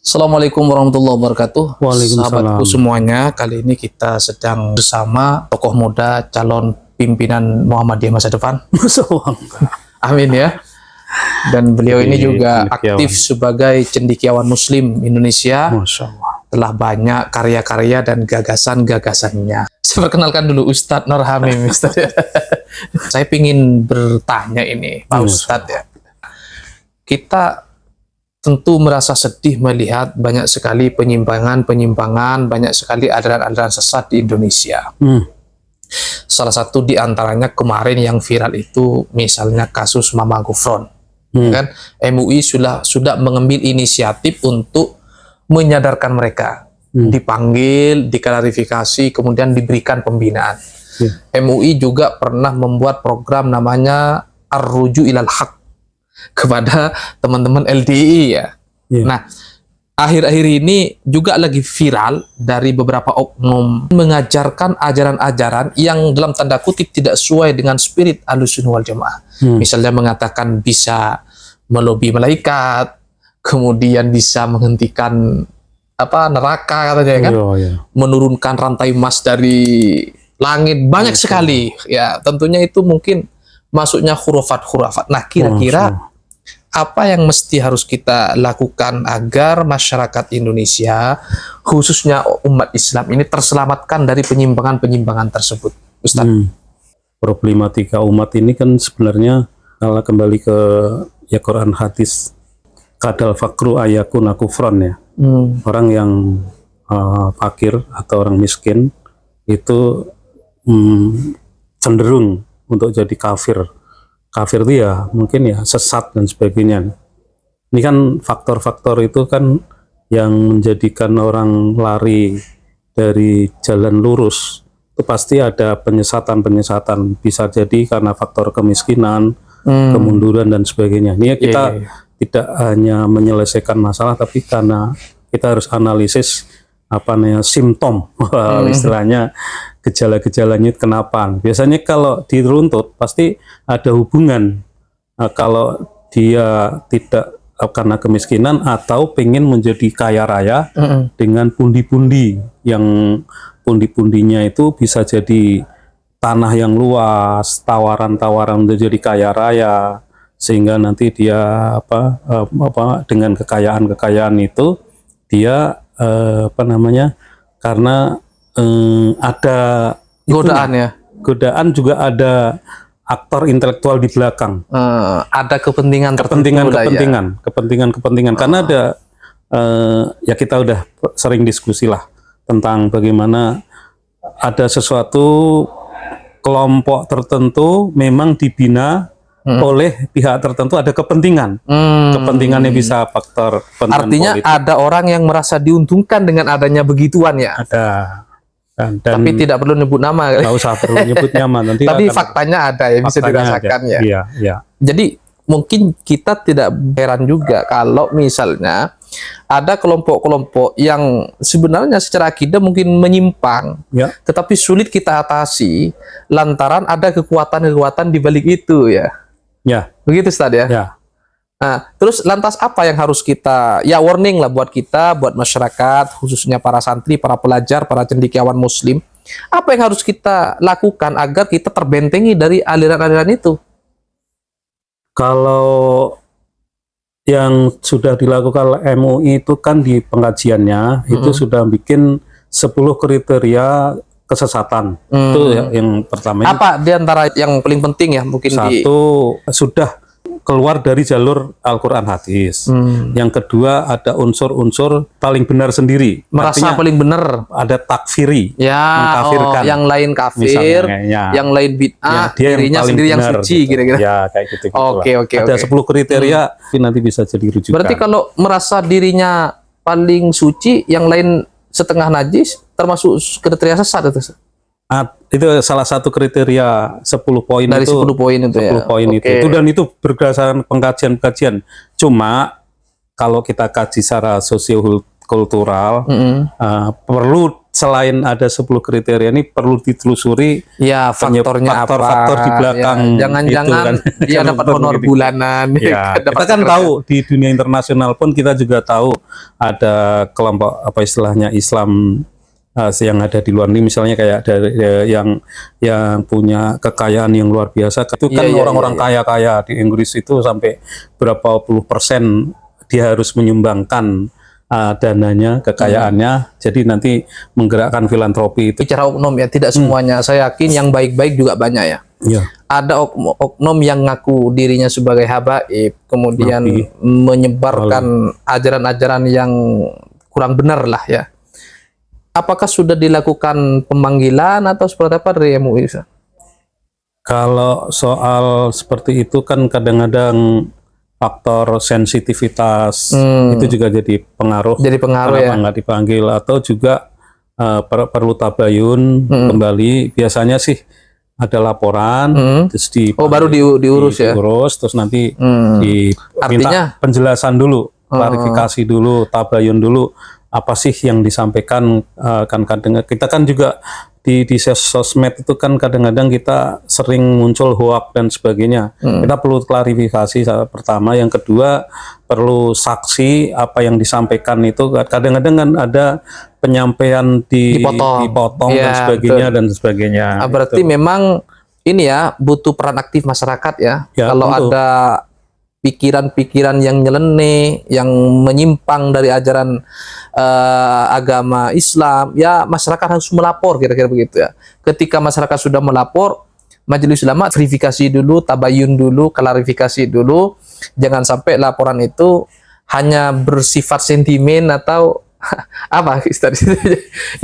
Assalamualaikum warahmatullahi wabarakatuh. Waalaikumsalam. Sahabatku semuanya, kali ini kita sedang bersama tokoh muda calon pimpinan Muhammadiyah masa depan. Amin ya. Dan beliau ini juga aktif sebagai cendekiawan Muslim Indonesia. Masya Allah. Telah banyak karya-karya dan gagasan-gagasannya. Saya perkenalkan dulu Ustadz Nur Hamim. Saya ingin bertanya ini, Pak Ustadz ya. Kita tentu merasa sedih melihat banyak sekali penyimpangan, banyak sekali aliran-aliran sesat di Indonesia. Salah satu di antaranya kemarin yang viral itu misalnya kasus Mama Gufron. Kan MUI sudah mengambil inisiatif untuk menyadarkan mereka, dipanggil, diklarifikasi, kemudian diberikan pembinaan. MUI juga pernah membuat program namanya Ar-Ruju Ilal Haq kepada teman-teman LDI ya. Nah, akhir-akhir ini juga lagi viral dari beberapa oknum mengajarkan ajaran-ajaran yang dalam tanda kutip tidak sesuai dengan spirit Ahlussunnah wal Jamaah. Misalnya mengatakan bisa melobi malaikat, kemudian bisa menghentikan neraka katanya kan, menurunkan rantai emas dari langit, banyak sekali ya. Tentunya itu mungkin masuknya khurafat. Nah, kira-kira apa yang mesti harus kita lakukan agar masyarakat Indonesia, khususnya umat Islam ini terselamatkan dari penyimpangan-penyimpangan tersebut, Ustaz? Problematika umat ini kan sebenarnya kalau kembali ke Quran hadis, kadal fakru ayakuna kufron ya. Orang yang fakir atau orang miskin itu cenderung untuk jadi kafir. Kafir itu ya mungkin ya sesat dan sebagainya. Ini kan faktor-faktor itu kan yang menjadikan orang lari dari jalan lurus. Itu pasti ada penyesatan-penyesatan. Bisa jadi karena faktor kemiskinan, kemunduran dan sebagainya. Ini ya kita tidak hanya menyelesaikan masalah, tapi karena kita harus analisis simptom, istilahnya gejala-gejalanya kenapa. Biasanya kalau diruntut pasti ada hubungan. Kalau dia tidak karena kemiskinan atau pengen menjadi kaya raya dengan pundi-pundi, yang pundi-pundinya itu bisa jadi tanah yang luas, tawaran-tawaran untuk jadi kaya raya, sehingga nanti dia dengan kekayaan-kekayaan itu dia karena ada godaan ya. Godaan juga ada aktor intelektual di belakang. Ada kepentingan karena ada ya kita udah sering diskusi lah tentang bagaimana ada sesuatu kelompok tertentu memang dibina oleh pihak tertentu, ada kepentingan. Kepentingannya bisa faktor artinya politik. Ada orang yang merasa diuntungkan dengan adanya begituan ya. Ada. Dan tapi tidak perlu nyebut nama. Nggak usah perlu nyebut nama nanti. Tapi faktanya ada ya, bisa dirasakan ya. Iya. Jadi mungkin kita tidak heran juga kalau misalnya ada kelompok-kelompok yang sebenarnya secara akidah mungkin menyimpang, tetapi sulit kita atasi lantaran ada kekuatan-kekuatan di balik itu ya. Begitu Ustaz ya. Nah, terus lantas apa yang harus kita, warning lah buat kita, buat masyarakat, khususnya para santri, para pelajar, para cendekiawan Muslim, apa yang harus kita lakukan agar kita terbentengi dari aliran-aliran itu? Kalau yang sudah dilakukan MUI itu kan di pengajiannya itu sudah bikin 10 kriteria kesesatan. Itu yang pertama. Apa di antara yang paling penting ya mungkin? Satu, sudah keluar dari jalur Al-Quran hadis. Yang kedua, ada unsur-unsur paling benar sendiri. Merasa artinya paling benar. Ada takfiri, mengkafirkan. Yang lain kafir, yang lain bid'ah, dirinya sendiri yang suci, kira-kira. Ya, kayak gitu. Oke. Ada 10 kriteria, nanti bisa jadi rujukan. Berarti kalau merasa dirinya paling suci, yang lain setengah najis, termasuk kriteria sesat itu? Itu salah satu kriteria 10 poin dari itu. 10 poin itu 10 poin itu. Dan itu berdasarkan pengkajian-pengkajian. Cuma kalau kita kaji secara sosiokultural, perlu selain ada 10 kriteria ini perlu ditelusuri Ya, faktornya apa? faktor di belakang Ya, jangan-jangan itu kan. dia dapat honor Begitu. bulanan. Ya, dapat kita kan kerja. tahu di dunia internasional pun kita juga tahu ada kelompok apa istilahnya Islam yang ada di luar ini, misalnya kayak dari yang punya kekayaan yang luar biasa itu kan Iya, orang-orang kaya-kaya di Inggris itu sampai berapa puluh persen dia harus menyumbangkan dananya, kekayaannya, jadi nanti menggerakkan filantropi itu. Bicara oknum ya, tidak semuanya. Saya yakin yang baik-baik juga banyak ya. Ya, Ada oknum yang ngaku dirinya sebagai habaib, kemudian Nabi. menyebarkan ajaran-ajaran yang kurang benar lah ya. Apakah sudah dilakukan pemanggilan atau seperti apa dari MUI? Ustaz? kalau soal seperti itu kan kadang-kadang faktor sensitivitas itu juga jadi pengaruh. Jadi pengaruh Kenapa ya. nggak dipanggil, atau juga perlu tabayun kembali. Biasanya sih ada laporan, terus Oh, baru diurus ya. diurus, terus nanti Artinya- diminta penjelasan dulu, klarifikasi dulu, tabayun dulu, apa sih yang disampaikan. Kan kadang kita kan juga di sosmed itu kan kadang-kadang kita sering muncul hoak dan sebagainya. Kita perlu klarifikasi pertama, yang kedua perlu saksi apa yang disampaikan itu. Kadang-kadang kan ada penyampaian dipotong dan Ya, sebagainya dan sebagainya. Berarti memang ini ya butuh peran aktif masyarakat ya. Ya, Kalau tentu. ada pikiran-pikiran yang nyeleneh, yang menyimpang dari ajaran agama Islam, ya masyarakat harus melapor, kira-kira begitu ya. Ketika masyarakat sudah melapor, Majelis Ulama verifikasi dulu, tabayun dulu, klarifikasi dulu. Jangan sampai laporan itu hanya bersifat sentimen atau apa, Ustaz.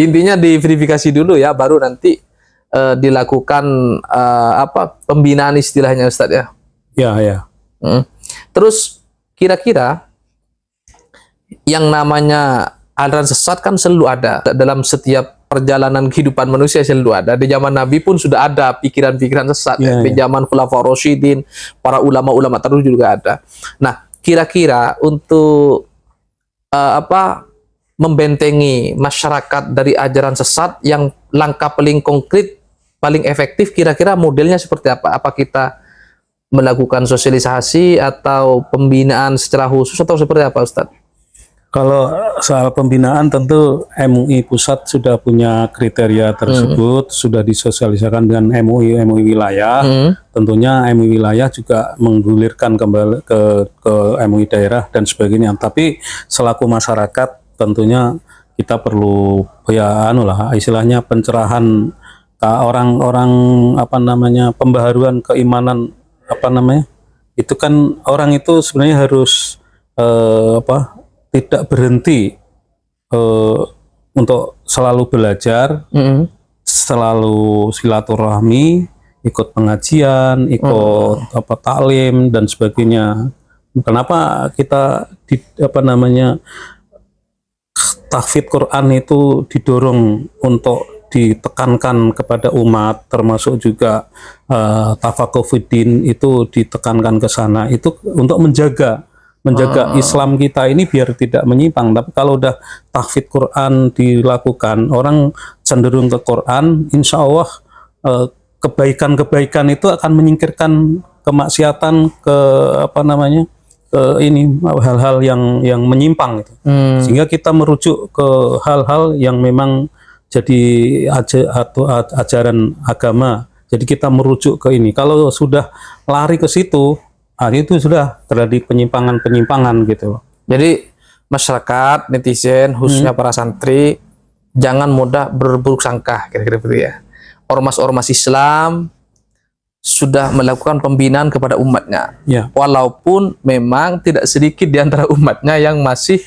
Intinya diverifikasi dulu ya, baru nanti dilakukan pembinaan istilahnya, Ustaz ya. Ya. Terus kira-kira yang namanya aliran sesat kan selalu ada dalam setiap perjalanan kehidupan manusia, selalu ada. Di zaman Nabi pun sudah ada pikiran-pikiran sesat. Ya, Di zaman Khulafaur Rasyidin, para ulama-ulama terus juga ada. Nah, kira-kira untuk membentengi masyarakat dari ajaran sesat, yang langkah paling konkret, paling efektif, kira-kira modelnya seperti apa? Apa kita melakukan sosialisasi atau pembinaan secara khusus atau seperti apa, Ustadz? Kalau soal pembinaan tentu MUI pusat sudah punya kriteria tersebut, sudah disosialisasikan dengan MUI wilayah. Tentunya MUI wilayah juga menggulirkan kembali ke MUI daerah dan sebagainya. Tapi selaku masyarakat tentunya kita perlu istilahnya pencerahan ke orang-orang, pembaharuan keimanan, itu kan orang itu sebenarnya harus tidak berhenti untuk selalu belajar, selalu silaturahmi, ikut pengajian, ikut taklim dan sebagainya. Kenapa kita tahfidz Quran itu didorong untuk ditekankan kepada umat, termasuk juga tafaqquh fiddin itu ditekankan ke sana, itu untuk menjaga Islam kita ini biar tidak menyimpang. Tapi kalau udah tahfidz Quran dilakukan, orang cenderung ke Quran, insya Allah kebaikan-kebaikan itu akan menyingkirkan kemaksiatan, hal-hal yang menyimpang itu. Sehingga kita merujuk ke hal-hal yang memang jadi ajaran agama. Jadi kita merujuk ke ini. Kalau sudah lari ke situ, itu sudah terjadi penyimpangan gitu loh. Jadi masyarakat, netizen, khususnya para santri, jangan mudah berburuk sangka, kira-kira begitu ya. Ormas-ormas Islam sudah melakukan pembinaan kepada umatnya. Ya. Walaupun memang tidak sedikit di antara umatnya yang masih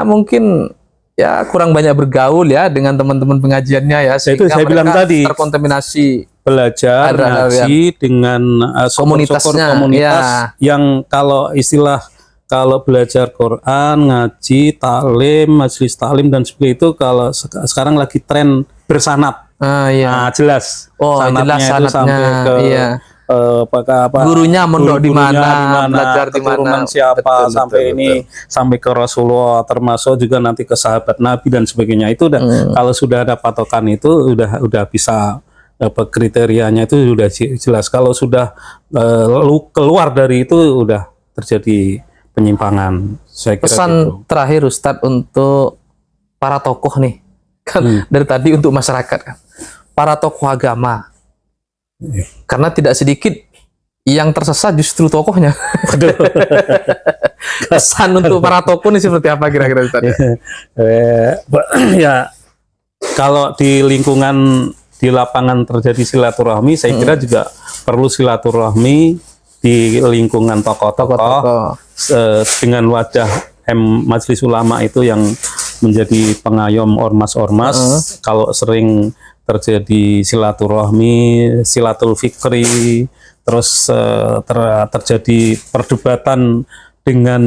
mungkin kurang banyak bergaul ya dengan teman-teman pengajiannya ya. Itu saya bilang tadi, terkontaminasi belajar ngaji dengan komunitasnya, komunitas yang kalau belajar Quran, ngaji, taklim, majelis taklim dan sebagainya, itu kalau sekarang lagi tren bersanad. Nah, jelas. Jelas sanadnya itu sanadnya, sampai ke apakah Gurunya mondok di mana, belajar di keturunan mana. siapa, Betul, sampai betul, ini sampai ke Rasulullah, termasuk juga nanti ke sahabat Nabi dan sebagainya. Itu udah kalau sudah ada patokan itu udah bisa kriterianya itu sudah jelas. Kalau sudah keluar dari itu udah terjadi penyimpangan. Saya kira Pesan gitu. terakhir Ustadz untuk para tokoh nih, kan dari tadi untuk masyarakat kan, para tokoh agama, karena tidak sedikit yang tersesat justru tokohnya. Pesan untuk para tokoh ini seperti apa kira-kira Ustadz? Ya, kalau di lingkungan di lapangan terjadi silaturahmi, saya kira juga perlu silaturahmi di lingkungan tokoh-tokoh dengan wajah Majelis Ulama itu yang menjadi pengayom ormas-ormas. Kalau sering terjadi silaturahmi, silatul fikri, terus terjadi perdebatan dengan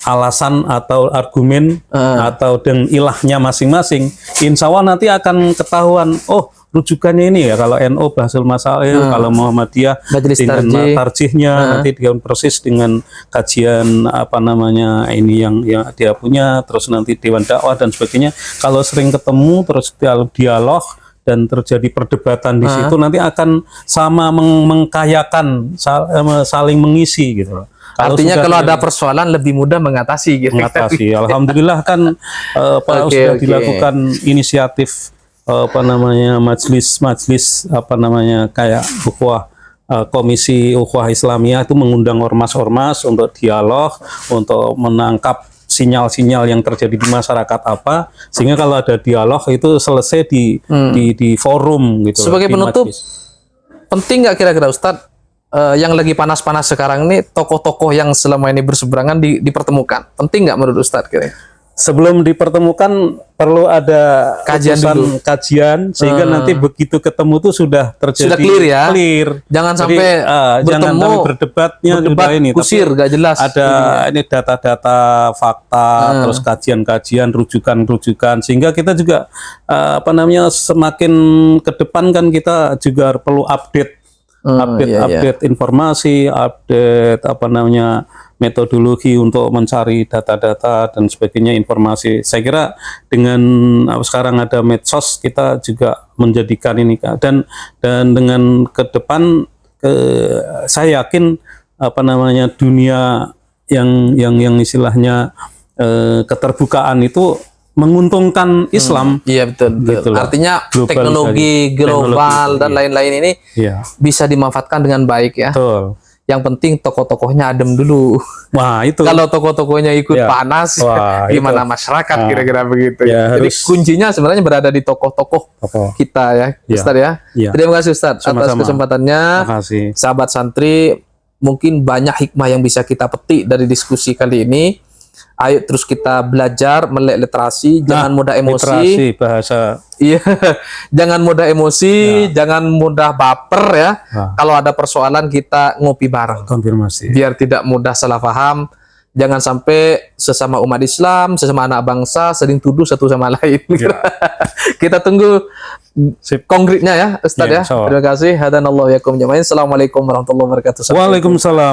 alasan atau argumen atau dengan ilahnya masing-masing, insya Allah nanti akan ketahuan, oh rujukannya ini ya, kalau NU Bahasul Masail, kalau Muhammadiyah Majelis dengan tarjih. tarjihnya, nanti dengan persis dengan kajian ini yang dia punya, terus nanti Dewan Dakwah dan sebagainya. Kalau sering ketemu terus dialog dan terjadi perdebatan di situ, nanti akan sama mengkayakan, saling mengisi gitu. Artinya kalau ada persoalan lebih mudah mengatasi gitu. Mengatasi. Alhamdulillah kan sudah dilakukan inisiatif majelis kayak komisi ukhuwah Islamiyah itu mengundang ormas-ormas untuk dialog, untuk menangkap sinyal-sinyal yang terjadi di masyarakat apa, sehingga kalau ada dialog itu selesai di forum gitu. Sebagai penutup, penting nggak kira-kira Ustadz yang lagi panas-panas sekarang ini tokoh-tokoh yang selama ini berseberangan dipertemukan? Penting nggak menurut Ustadz kira? Sebelum dipertemukan perlu ada kajian sehingga nanti begitu ketemu tuh sudah terjadi sudah clear ya. Clear. Jangan Jadi, sampai jangan bertemu sampai berdebatnya berdebat ini, kusir tapi gak jelas. ada ini data-data fakta, terus kajian-kajian, rujukan-rujukan, sehingga kita juga semakin ke depan kan kita juga perlu update informasi, update metodologi untuk mencari data-data dan sebagainya, informasi. Saya kira dengan sekarang ada medsos, kita juga menjadikan ini, dan dengan ke depan saya yakin dunia yang istilahnya keterbukaan itu menguntungkan Islam. Iya betul. Gitu loh. Artinya teknologi global dan lain-lain ini bisa dimanfaatkan dengan baik ya. Betul. Yang penting tokoh-tokohnya adem dulu. Wah, itu. Kalau tokoh-tokohnya ikut panas, gimana masyarakat kira-kira begitu. Jadi kuncinya sebenarnya berada di tokoh-tokoh kita ya, Ustadz ya. Terima kasih Ustadz atas kesempatannya. Terima kasih. Sahabat santri, mungkin banyak hikmah yang bisa kita petik dari diskusi kali ini. Ayo terus kita belajar melek literasi, jangan mudah emosi. Literasi bahasa. Iya, jangan mudah emosi, jangan mudah baper ya. Kalau ada persoalan kita ngopi bareng. Konfirmasi. Biar tidak mudah salah paham. Jangan sampai sesama umat Islam, sesama anak bangsa saling tuduh satu sama lain. Kita tunggu konkretnya ya, Ustadz ya. Terima kasih. Hadanallahu yakum jamain. Assalamualaikum warahmatullahi wabarakatuh. Waalaikumsalam.